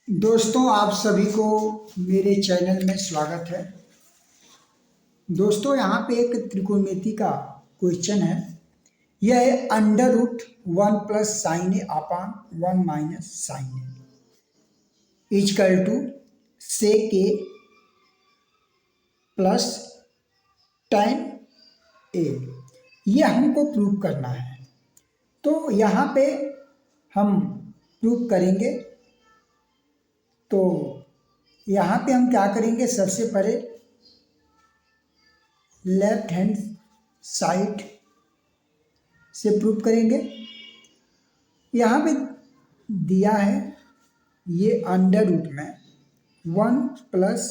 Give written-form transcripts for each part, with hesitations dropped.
दोस्तों, आप सभी को मेरे चैनल में स्वागत है। दोस्तों, यहाँ पे एक त्रिकोणमिति का क्वेश्चन है। यह है under root 1 + sin a upon 1 - sin a equal to sec a plus tan a। यह हमको प्रूव करना है। तो यहाँ पे हम प्रूव करेंगे। तो यहाँ पे हम क्या करेंगे, सबसे पहले लेफ्ट हैंड साइड से प्रूव करेंगे। यहाँ पे दिया है ये अंडर रूट में 1 +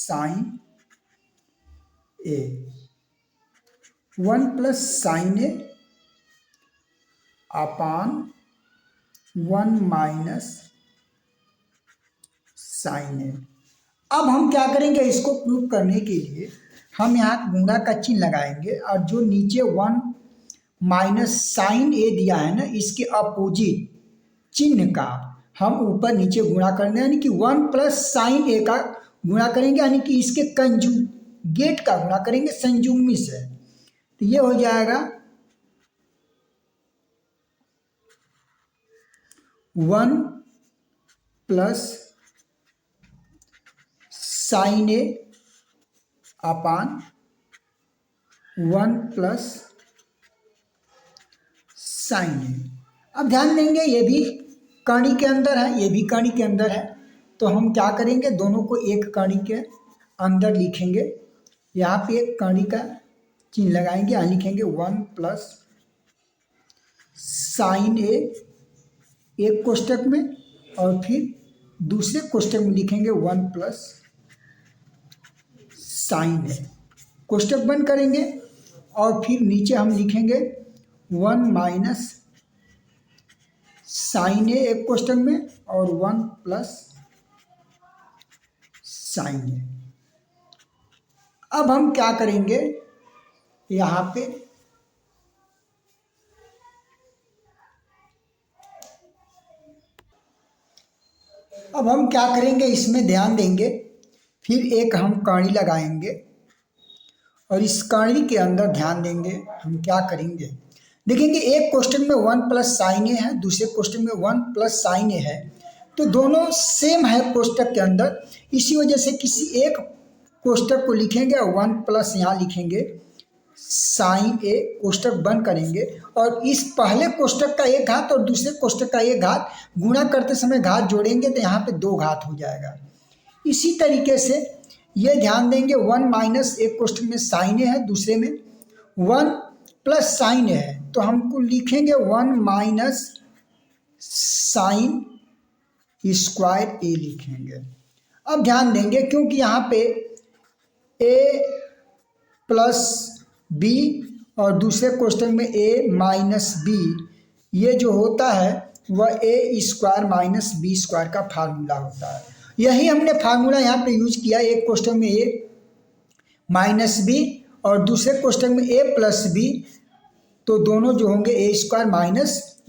sin a, 1 + sin a upon 1 - sin a। अब हम क्या करेंगे, इसको प्रूव करने के लिए हम यहाँ गुणा का चिन्ह लगाएंगे और जो नीचे 1 - sin a दिया है ना, इसके अपोजिट चिन्ह का हम ऊपर नीचे गुणा करना, यानी कि 1 + sin a का गुणा करेंगे, यानी कि इसके कंजुगेट का गुणा करेंगे संयुग्मी से। तो ये हो जाएगा 1 + sin a upon 1 + sin a। अब ध्यान देंगे, ये भी कणी के अंदर है, ये भी कणी के अंदर है। तो हम क्या करेंगे, दोनों को एक कणी के अंदर लिखेंगे। यहाँ पे एक कणी का चिन्ह लगाएंगे, यहाँ लिखेंगे 1 + sin a एक कोष्टक में, और फिर दूसरे कोष्टक में लिखेंगे 1 + sin a। कोष्टक बंद करेंगे और फिर नीचे हम लिखेंगे 1 - sin a एक कोष्टक में और 1 + sin a। अब हम क्या करेंगे, यहाँ पे इसमें ध्यान देंगे। फिर एक हम कणी लगाएंगे और इस कणी के अंदर ध्यान देंगे, हम क्या करेंगे, देखेंगे एक कोष्टक में 1 + sin a है, दूसरे कोष्टक में 1 + sin a है। तो दोनों सेम है कोष्टक के अंदर, इसी वजह से किसी एक कोष्टक को लिखेंगे और 1 प्लस यहाँ लिखेंगे sin a, कोष्टक बंद करेंगे और इस पहले कोष्टक का एक घात और दूसरे कोष्टक का एक घात गुणा करते समय घात जोड़ेंगे तो यहाँ पे 2 घात हो जाएगा। इसी तरीके से ये ध्यान देंगे 1 - एक कोष्टक में sin a है, दूसरे में 1 + sin a है, तो हमको लिखेंगे 1 - sin स्क्वायर a लिखेंगे। अब ध्यान देंगे, क्योंकि यहाँ पे a + b और दूसरे कोष्टक में a - b, ये जो होता है वह a² - b² का फार्मूला होता है। यही हमने फार्मूला यहाँ पे यूज किया। एक कोष्टक में a - b और दूसरे कोष्टक में a + b, तो दोनों जो होंगे a² -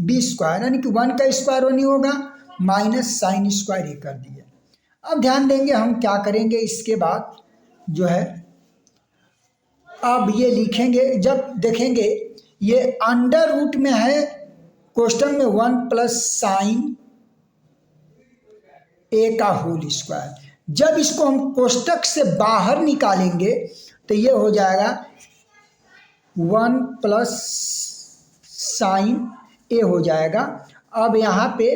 b², यानी कि 1 का स्क्वायर 1 ही होगा, माइनस sin स्क्वायर a कर दिया। अब ध्यान देंगे हम क्या करेंगे, इसके बाद जो है अब ये लिखेंगे, जब देखेंगे ये अंडर रूट में है, कोष्टक में 1 + sin a का होल स्क्वायर। जब इसको हम कोष्टक से बाहर निकालेंगे तो ये हो जाएगा 1 + sin a हो जाएगा। अब यहाँ पे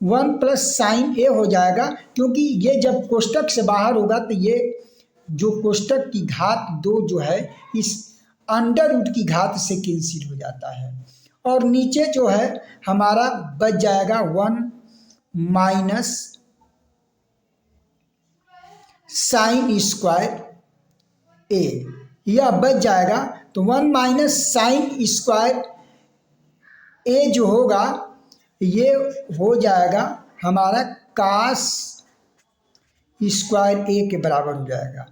1 + sin a हो जाएगा, क्योंकि ये जब कोष्टक से बाहर होगा तो ये जो कोष्टक की घात 2 जो है इस अंडर रूट की घात से कैंसिल हो जाता है, और नीचे जो है हमारा बच जाएगा 1 - sin स्क्वायर a, यह बच जाएगा। तो 1 - sin स्क्वायर a जो होगा ये हो जाएगा हमारा cos स्क्वायर a के बराबर हो जाएगा।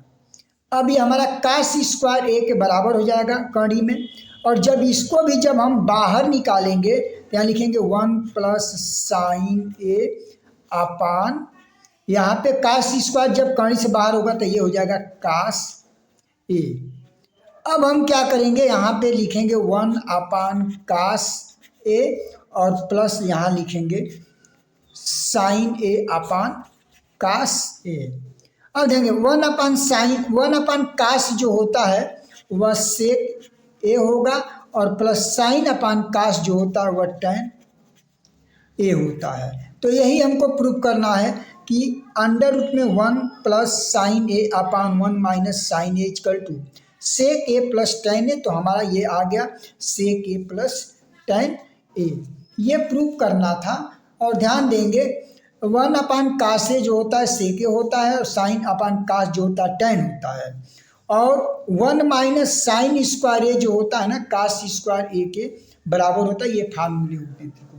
अब ये हमारा cos स्क्वायर a के बराबर हो जाएगा कड़ी में, और जब इसको भी जब हम बाहर निकालेंगे तो यहाँ लिखेंगे 1 + sin a अपान यहाँ पे कास स्क्वायर जब कर्ण से बाहर होगा तो ये हो जाएगा कास ए। अब हम क्या करेंगे, यहाँ पे लिखेंगे 1/कास ए और प्लस यहाँ लिखेंगे साइन ए अपान कास ए। अब देखेंगे 1/कास जो होता है वह सेक ए होगा और प्लस साइन अपान कास जो होता है वह टैन ए होता है। तो यही हमको प्रूव करना है कि अंडर रूट में 1 plus sine A upon 1 minus sine A equal to sec A plus tan A. तो हमारा ये आ गया सेक ए प्लस टैन ए, ये प्रूव करना था। और ध्यान देंगे 1/कास ए जो होता है सेक ए होता है और साइन अपान कास जो होता है टैन होता है, और 1 माइनस साइन स्क्वायर ए जो होता है ना कास स्क्वायर ए के बराबर होता है। ये फार्मूले होते थे।